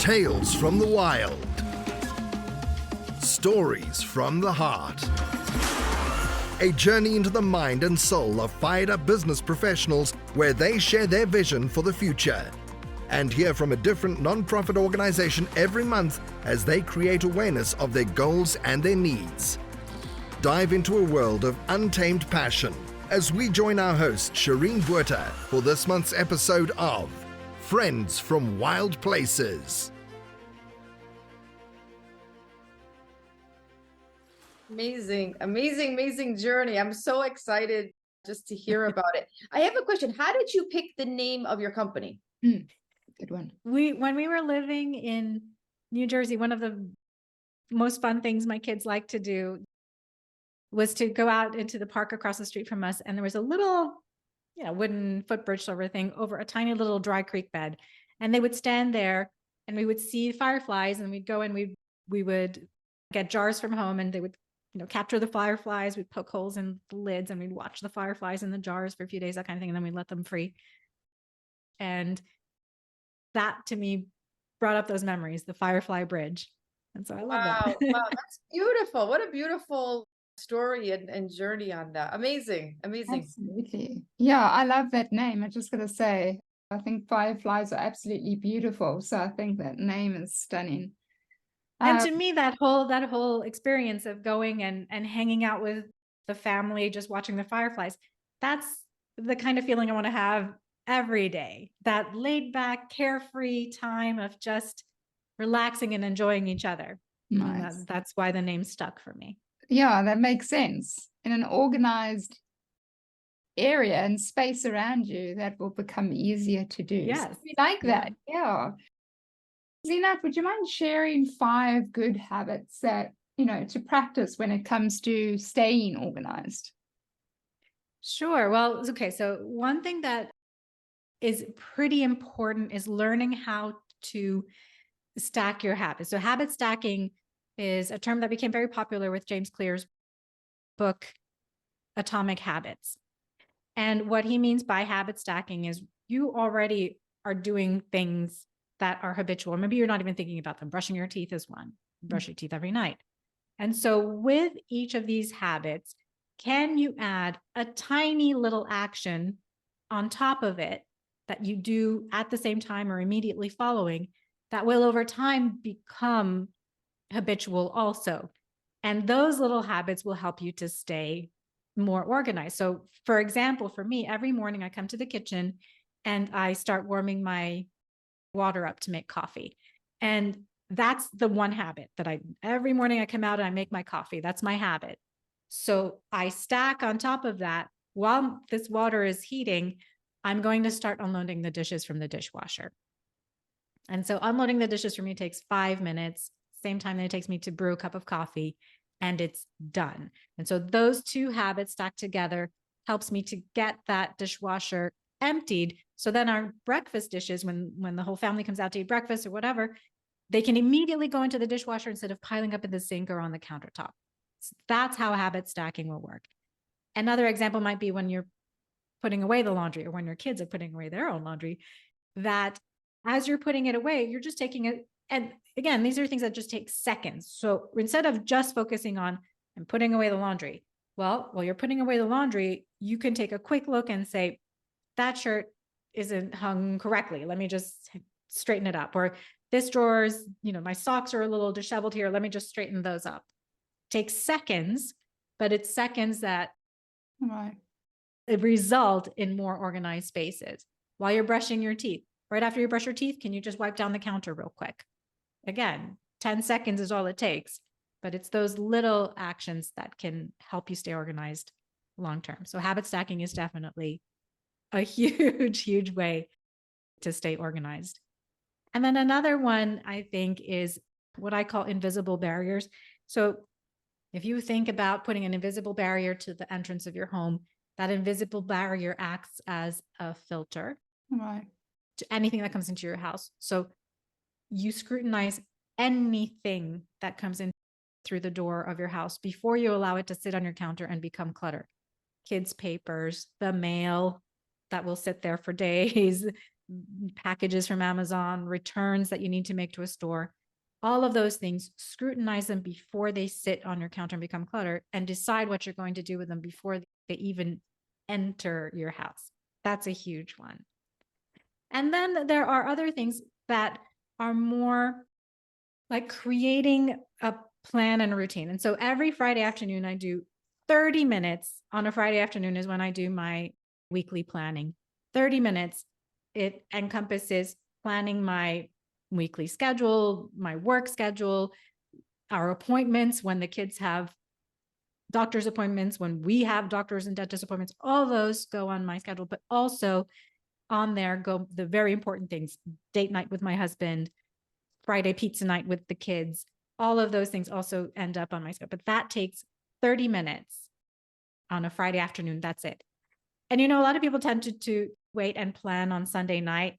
Tales from the wild. Stories from the heart. A journey into the mind and soul of fired-up business professionals where they share their vision for the future. And hear from a different non-profit organization every month as they create awareness of their goals and their needs. Dive into a world of untamed passion as we join our host, Shireen Buerta, for this month's episode of Friends from Wild Places. Amazing journey. I'm so excited just to hear about it. I have a question. How did you pick the name of your company? Good one. When we were living in New Jersey, one of the most fun things my kids like to do was to go out into the park across the street from us. And there was a little, wooden footbridge sort of thing over a tiny little dry creek bed. And they would stand there and we would see fireflies, and we'd go and we would get jars from home, and they would capture the fireflies. We'd poke holes in the lids and we'd watch the fireflies in the jars for a few days, that kind of thing. And then we'd let them free. And that to me brought up those memories, the Firefly Bridge. And so I love that. Wow, that's beautiful. What a beautiful story and journey on that. Amazing. Absolutely. Yeah, I love that name. I'm just going to say, I think fireflies are absolutely beautiful. So I think that name is stunning. And to me, that whole experience of going and hanging out with the family, just watching the fireflies, that's the kind of feeling I want to have every day. That laid back, carefree time of just relaxing and enjoying each other. Nice. That's why the name stuck for me. Yeah, that makes sense. In an organized area and space around you, that will become easier to do. Yes. So we like that. Yeah. Zeenat, would you mind sharing 5 good habits that, to practice when it comes to staying organized? Sure. Well, okay. So one thing that is pretty important is learning how to stack your habits. So habit stacking is a term that became very popular with James Clear's book, Atomic Habits. And what he means by habit stacking is you already are doing things that are habitual. Maybe you're not even thinking about them. Brushing your teeth is one. Brush your teeth every night. And so with each of these habits, can you add a tiny little action on top of it that you do at the same time or immediately following that will over time become habitual also? And those little habits will help you to stay more organized. So for example, for me, every morning I come to the kitchen and I start warming my water up to make coffee. And that's the one habit that every morning I come out and I make my coffee. That's my habit. So I stack on top of that. While this water is heating, I'm going to start unloading the dishes from the dishwasher. And so unloading the dishes for me takes 5 minutes, same time that it takes me to brew a cup of coffee, and it's done. And so those 2 habits stacked together helps me to get that dishwasher emptied. So then our breakfast dishes, when the whole family comes out to eat breakfast or whatever, they can immediately go into the dishwasher instead of piling up in the sink or on the countertop. So that's how habit stacking will work. Another example might be when you're putting away the laundry, or when your kids are putting away their own laundry, that as you're putting it away, you're just taking it. And again, these are things that just take seconds. So instead of just focusing on and putting away the laundry, well, while you're putting away the laundry, you can take a quick look and say, that shirt isn't hung correctly. Let me just straighten it up. Or this drawer's, my socks are a little disheveled here. Let me just straighten those up. Takes seconds, but it's seconds that result in more organized spaces. While you're brushing your teeth, right after you brush your teeth, can you just wipe down the counter real quick? Again, 10 seconds is all it takes, but it's those little actions that can help you stay organized long-term. So habit stacking is definitely a huge way to stay organized. And then another one I think is what I call invisible barriers. So if you think about putting an invisible barrier to the entrance of your home, that invisible barrier acts as a filter to anything that comes into your house. So you scrutinize anything that comes in through the door of your house before you allow it to sit on your counter and become clutter. Kids' papers, the mail that will sit there for days, packages from Amazon, returns that you need to make to a store, all of those things, scrutinize them before they sit on your counter and become clutter, and decide what you're going to do with them before they even enter your house. That's a huge one. And then there are other things that are more like creating a plan and a routine. And so every Friday afternoon, I do 30 minutes on a Friday afternoon is when I do my weekly planning. 30 minutes. It encompasses planning my weekly schedule, my work schedule, our appointments when the kids have doctor's appointments, when we have doctors and dentist appointments, all those go on my schedule, but also on there go the very important things: date night with my husband, Friday pizza night with the kids. All of those things also end up on my schedule, but that takes 30 minutes on a Friday afternoon. That's it. And, a lot of people tend to wait and plan on Sunday night.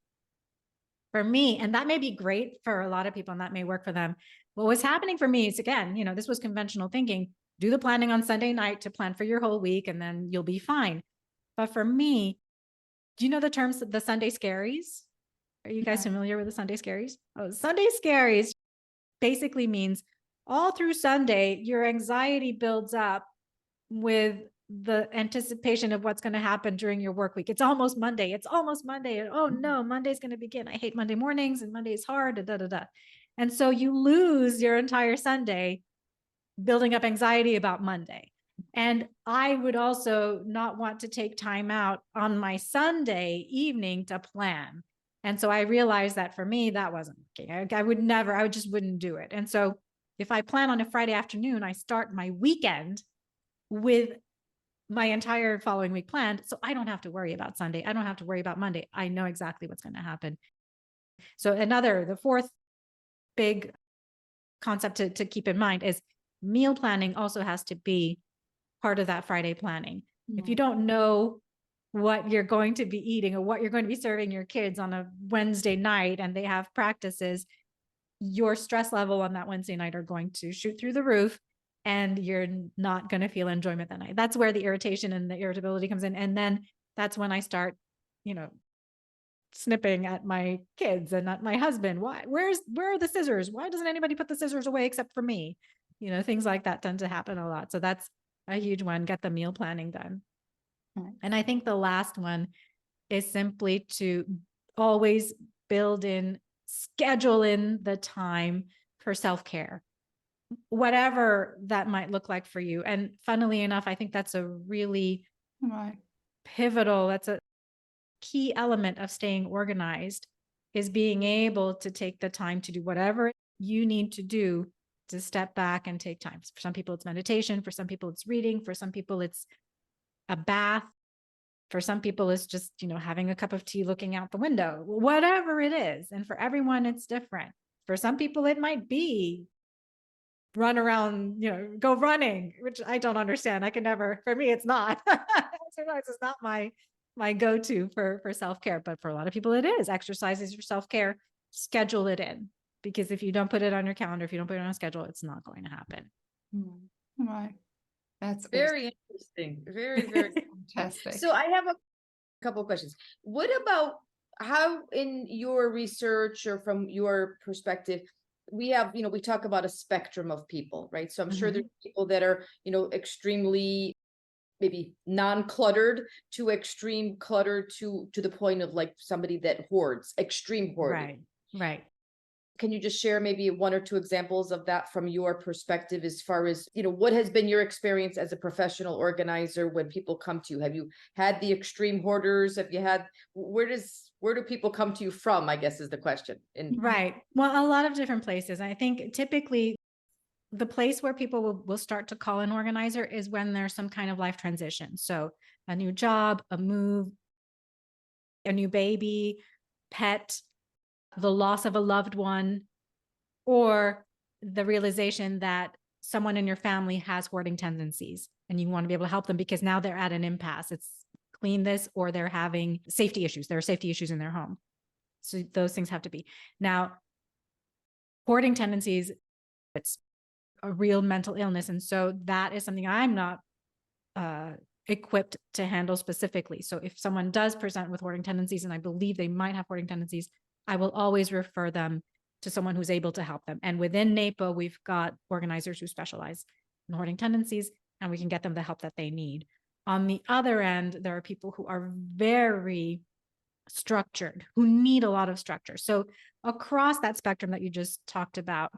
For me, and that may be great for a lot of people and that may work for them. What was happening for me is, again, this was conventional thinking. Do the planning on Sunday night to plan for your whole week and then you'll be fine. But for me, do you know the terms, the Sunday scaries? Are you guys familiar with the Sunday scaries? Oh, Sunday scaries basically means all through Sunday, your anxiety builds up with the anticipation of what's going to happen during your work week. It's almost Monday. It's almost Monday. And oh no, Monday's going to begin. I hate Monday mornings and Monday is hard. Da, da, da. And so you lose your entire Sunday building up anxiety about Monday. And I would also not want to take time out on my Sunday evening to plan. And so I realized that for me, that wasn't working. I just wouldn't do it. And so if I plan on a Friday afternoon, I start my weekend with my entire following week planned. So I don't have to worry about Sunday. I don't have to worry about Monday. I know exactly what's going to happen. So the fourth big concept to keep in mind is meal planning also has to be part of that Friday planning. If you don't know what you're going to be eating or what you're going to be serving your kids on a Wednesday night and they have practices, your stress level on that Wednesday night are going to shoot through the roof and you're not going to feel enjoyment that night. That's where the irritation and the irritability comes in. And then that's when I start, snipping at my kids and at my husband. Where are the scissors? Why doesn't anybody put the scissors away except for me? Things like that tend to happen a lot. So that's a huge one. Get the meal planning done. And I think the last one is simply to always schedule in the time for self-care, whatever that might look like for you. And funnily enough, I think that's a really pivotal, that's a key element of staying organized, is being able to take the time to do whatever you need to do to step back and take time. For some people, it's meditation. For some people, it's reading. For some people, it's a bath. For some people, it's just, having a cup of tea, looking out the window, whatever it is. And for everyone, it's different. For some people, it might be run around, go running, which I don't understand. For me, it's not. Exercise is not my go-to for self-care, but for a lot of people, it is. Exercise is your self-care. Schedule it in, because if you don't put it on your calendar, if you don't put it on a schedule, it's not going to happen. Right. That's very interesting. Very, very fantastic. So I have a couple of questions. What about how, in your research or from your perspective, we have, we talk about a spectrum of people, right? So I'm sure there's people that are, extremely maybe non-cluttered to extreme clutter to the point of like somebody that hoards, extreme hoarding. Right. Can you just share maybe one or two examples of that from your perspective, as far as, what has been your experience as a professional organizer when people come to you? Have you had the extreme hoarders? Have you had, where do people come to you from, I guess is the question. Right. Well, a lot of different places. I think typically the place where people will start to call an organizer is when there's some kind of life transition. So a new job, a move, a new baby, pet, the loss of a loved one, or the realization that someone in your family has hoarding tendencies and you want to be able to help them because now they're at an impasse. It's clean this, or they're having safety issues. There are safety issues in their home. So those things have to be. Now, hoarding tendencies, it's a real mental illness. And so that is something I'm not equipped to handle specifically. So if someone does present with hoarding tendencies, and I believe they might have hoarding tendencies, I will always refer them to someone who's able to help them. And within NAPA, we've got organizers who specialize in hoarding tendencies, and we can get them the help that they need. On the other end, there are people who are very structured, who need a lot of structure. So across that spectrum that you just talked about,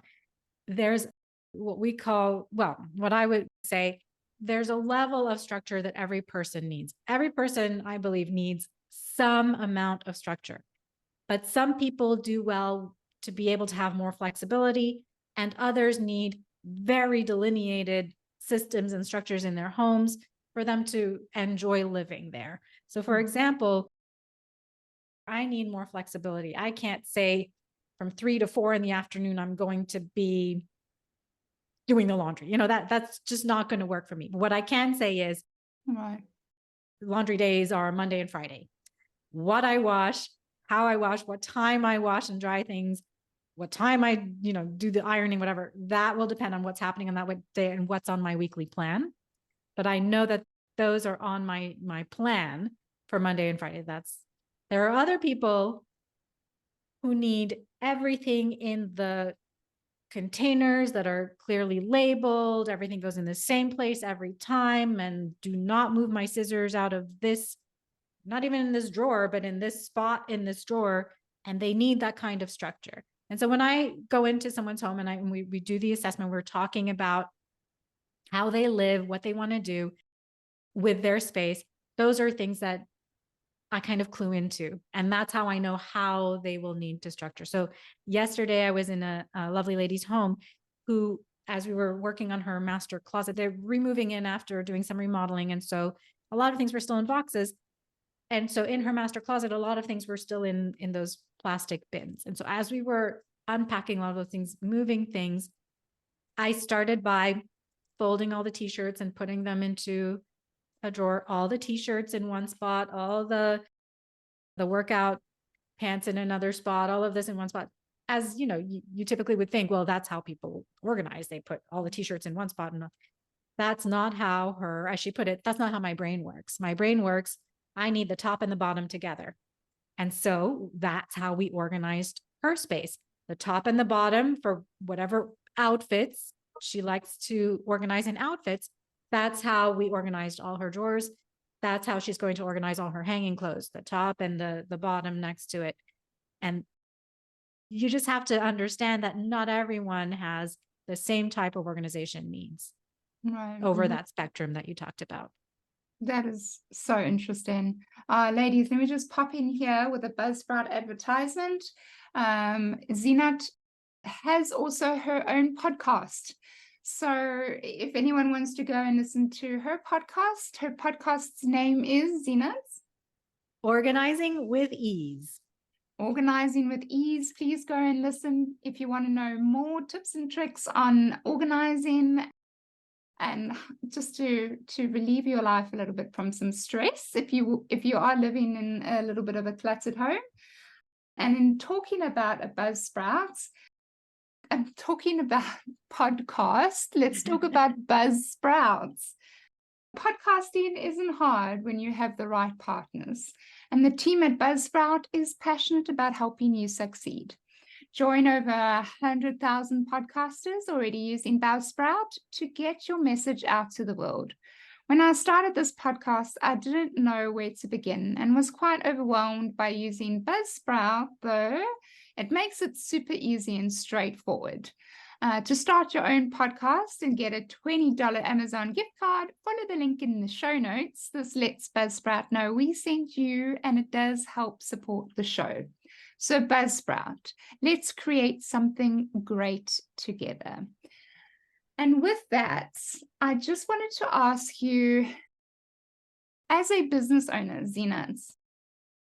there's what we call, well, what I would say, there's a level of structure that every person needs. Every person, I believe, needs some amount of structure, but some people do well to be able to have more flexibility, and others need very delineated systems and structures in their homes for them to enjoy living there. So for example, I need more flexibility. I can't say from 3 to 4 in the afternoon, I'm going to be doing the laundry. You know, that's just not going to work for me. But what I can say is, Right. laundry days are Monday and Friday. What I wash, how I wash, what time I wash and dry things, what time I, do the ironing, whatever, that will depend on what's happening on that day and what's on my weekly plan. But I know that those are on my plan for Monday and Friday. There are other people who need everything in the containers that are clearly labeled. Everything goes in the same place every time, and do not move my scissors out of this, not even in this drawer, but in this spot in this drawer. And they need that kind of structure. And so when I go into someone's home and we do the assessment, we're talking about how they live, what they want to do with their space. Those are things that I kind of clue into. And that's how I know how they will need to structure. So yesterday I was in a lovely lady's home who, as we were working on her master closet, they're removing in after doing some remodeling. And so a lot of things were still in boxes. And so in her master closet, a lot of things were still in those plastic bins. And so as we were unpacking a lot of those things, moving things, I started by folding all the t-shirts and putting them into a drawer, all the t-shirts in one spot, all the workout pants in another spot, all of this in one spot. As you know, you typically would think, well, that's how people organize. They put all the t-shirts in one spot. And that's not how as she put it, that's not how my brain works. My brain works, I need the top and the bottom together. And so that's how we organized her space. The top and the bottom for whatever outfits she likes to organize in outfits. That's how we organized all her drawers. That's how she's going to organize all her hanging clothes, the top and the bottom next to it. And you just have to understand that not everyone has the same type of organization needs over that spectrum that you talked about. That is so interesting. Ladies, let me just pop in here with a Buzzsprout advertisement. Zeenat has also her own podcast. So if anyone wants to go and listen to her podcast's name is Zeenat's Organizing with Ease. Organizing with Ease. Please go and listen if you want to know more tips and tricks on organizing and just to relieve your life a little bit from some stress if you are living in a little bit of a cluttered home. And in talking about a Buzzsprout, I'm talking about podcast. Let's talk about Buzzsprouts. Podcasting isn't hard when you have the right partners. And the team at Buzzsprout is passionate about helping you succeed. Join over 100,000 podcasters already using Buzzsprout to get your message out to the world. When I started this podcast, I didn't know where to begin and was quite overwhelmed by using Buzzsprout, though it makes it super easy and straightforward. To start your own podcast and get a $20 Amazon gift card, follow the link in the show notes. This lets Buzzsprout know we sent you, and it does help support the show. So Buzzsprout, let's create something great together. And with that, I just wanted to ask you, as a business owner, Zeenat,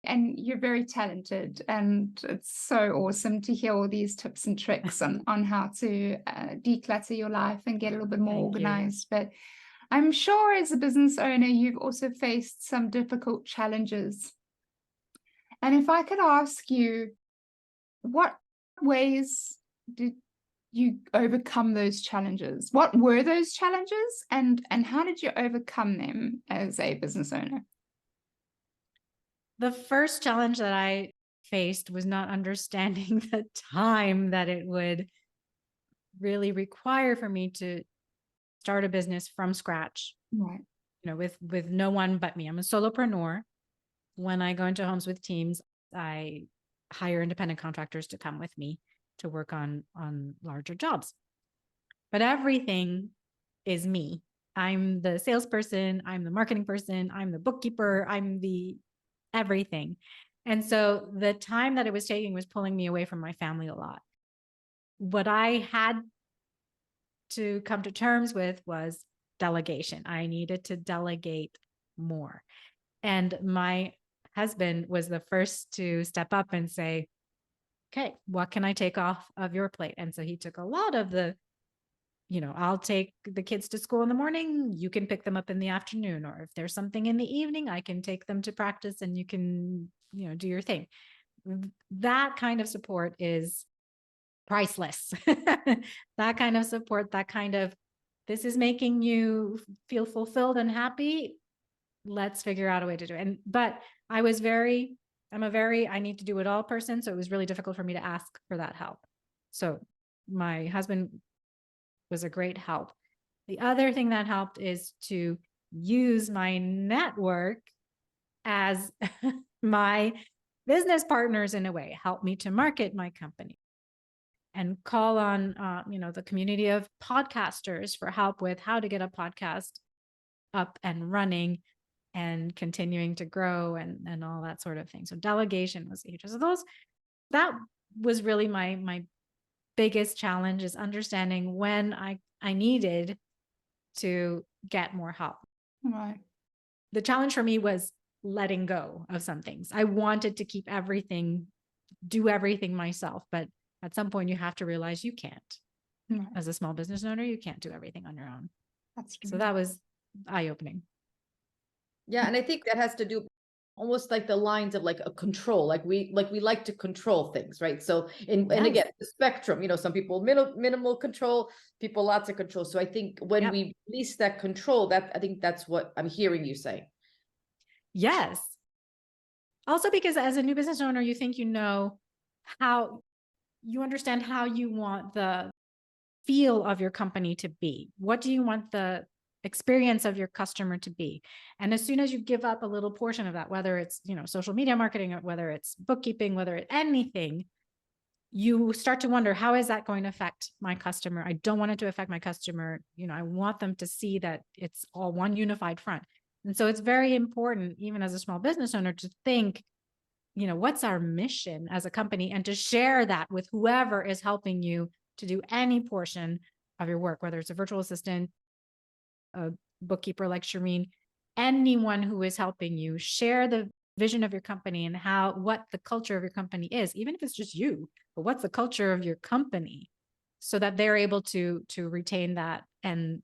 and you're very talented, and it's so awesome to hear all these tips and tricks on how to declutter your life and get a little bit more organized. But I'm sure as a business owner, you've also faced some difficult challenges. And if I could ask you, what ways did you overcome those challenges? What were those challenges, and how did you overcome them as a business owner? The first challenge that I faced was not understanding the time that it would really require for me to start a business from scratch, Right. with no one but me. I'm a solopreneur. When I go into homes with teams, I hire independent contractors to come with me to work on larger jobs. But everything is me. I'm the salesperson, I'm the marketing person, I'm the bookkeeper, I'm the everything. And so the time that it was taking was pulling me away from my family a lot. What I had to come to terms with was delegation. I needed to delegate more. And my husband was the first to step up and say, okay, what can I take off of your plate? And so he took a lot of the, I'll take the kids to school in the morning, you can pick them up in the afternoon, or if there's something in the evening, I can take them to practice and you can, do your thing. That kind of support is priceless. That kind of support, this is making you feel fulfilled and happy. Let's figure out a way to do it. But I need to do it all person. So it was really difficult for me to ask for that help. So my husband was a great help. The other thing that helped is to use my network as my business partners in a way, help me to market my company and call on, the community of podcasters for help with how to get a podcast up and running and continuing to grow and all that sort of thing. So delegation was huge. So that was really my biggest challenge, is understanding when I needed to get more help. Right. The challenge for me was letting go of some things. I wanted to do everything myself, but at some point you have to realize you can't. Right. As a small business owner, you can't do everything on your own. That's true. So that was eye-opening. Yeah, and I think that has to do almost like the lines of like a control, like we like to control things, right? So and Yes. again, the spectrum, some people minimal control, people lots of control. So I think when Yep. we release that control, I think that's what I'm hearing you say. Yes. Also, because as a new business owner, you think how you understand how you want the feel of your company to be. What do you want the experience of your customer to be? And as soon as you give up a little portion of that, whether it's, social media marketing, or whether it's bookkeeping, whether it's anything, you start to wonder, how is that going to affect my customer? I don't want it to affect my customer. I want them to see that it's all one unified front. And so it's very important, even as a small business owner, to think, what's our mission as a company, and to share that with whoever is helping you to do any portion of your work, whether it's a virtual assistant, a bookkeeper like Shireen, anyone who is helping you. Share the vision of your company and what the culture of your company is, even if it's just you, but what's the culture of your company, so that they're able to retain that, and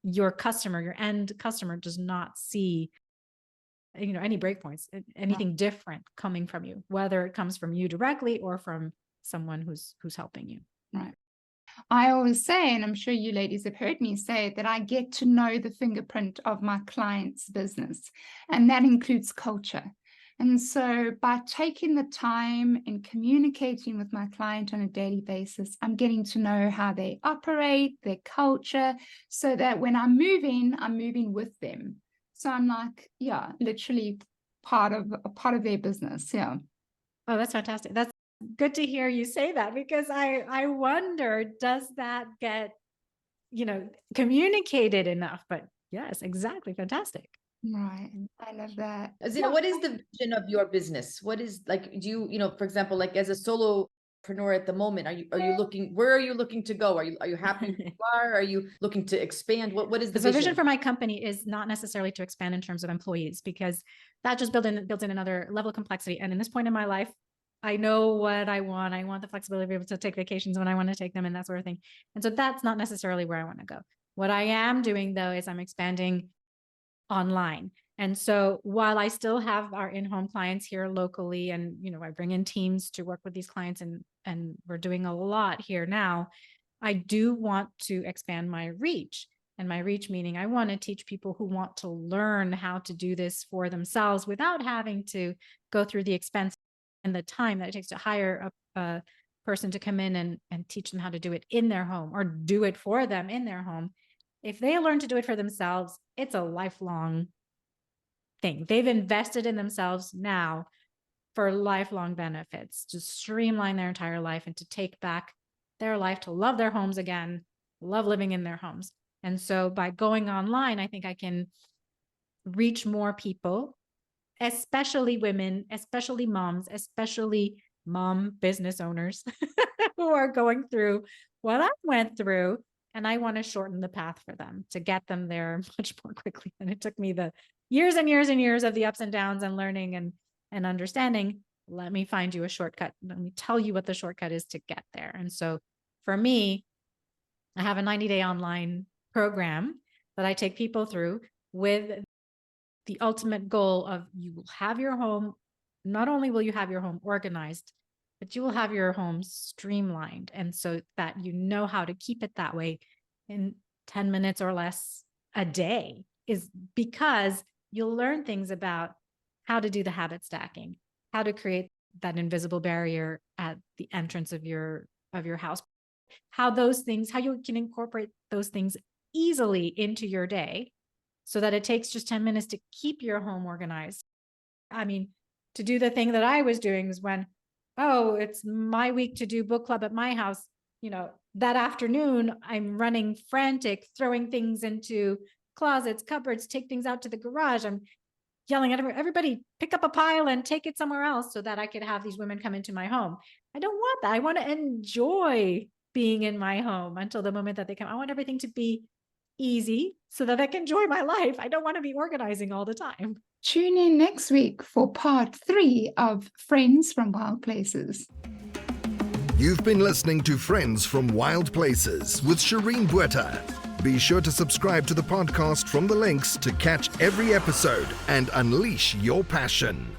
your end customer does not see any breakpoints, anything different coming from you, whether it comes from you directly or from someone who's helping you. Right. I always say, and I'm sure you ladies have heard me say, that I get to know the fingerprint of my client's business, and that includes culture. And so by taking the time and communicating with my client on a daily basis, I'm getting to know how they operate, their culture, so that when I'm moving with them. So I'm like, yeah, literally part of their business. Yeah. Oh, that's fantastic. That's good to hear you say that, because I wonder, does that get, communicated enough? But yes, exactly. Fantastic. Right. I love that. Zeenat, what is the vision of your business? What is, like, do you, for example, like as a solopreneur at the moment, where are you looking to go? Are you happy where you are? Are you looking to expand? What is the vision for my company is not necessarily to expand in terms of employees, because that just builds in another level of complexity. And in this point in my life, I know what I want. I want the flexibility to be able to take vacations when I want to take them and that sort of thing. And so that's not necessarily where I want to go. What I am doing, though, is I'm expanding online. And so while I still have our in-home clients here locally, and I bring in teams to work with these clients, and we're doing a lot here now, I do want to expand my reach. And my reach meaning I want to teach people who want to learn how to do this for themselves without having to go through the expense and the time that it takes to hire a person to come in and teach them how to do it in their home or do it for them in their home. If they learn to do it for themselves, it's a lifelong thing. They've invested in themselves now for lifelong benefits, to streamline their entire life and to take back their life, to love their homes again, love living in their homes. And so by going online, I think I can reach more people, especially women, especially moms, especially mom business owners who are going through what I went through. And I want to shorten the path for them to get them there much more quickly than it took me the years and years and years of the ups and downs and learning and understanding. Let me find you a shortcut. Let me tell you what the shortcut is to get there. And so for me, I have a 90-day online program that I take people through with the ultimate goal of you will have your home. Not only will you have your home organized, but you will have your home streamlined. And so that you know how to keep it that way in 10 minutes or less a day, is because you'll learn things about how to do the habit stacking, how to create that invisible barrier at the entrance of your house, how you can incorporate those things easily into your day so that it takes just 10 minutes to keep your home organized. I mean, to do the thing that I was doing is when, it's my week to do book club at my house, that afternoon I'm running frantic, throwing things into closets, cupboards, take things out to the garage. I'm yelling at everybody, pick up a pile and take it somewhere else so that I could have these women come into my home. I don't want that. I want to enjoy being in my home until the moment that they come. I want everything to be easy so that I can enjoy my life. I don't want to be organizing all the time. Tune in next week for part 3 of Friends from Wild Places. You've been listening to Friends from Wild Places with Shireen Bueta. Be sure to subscribe to the podcast from the links to catch every episode and unleash your passion.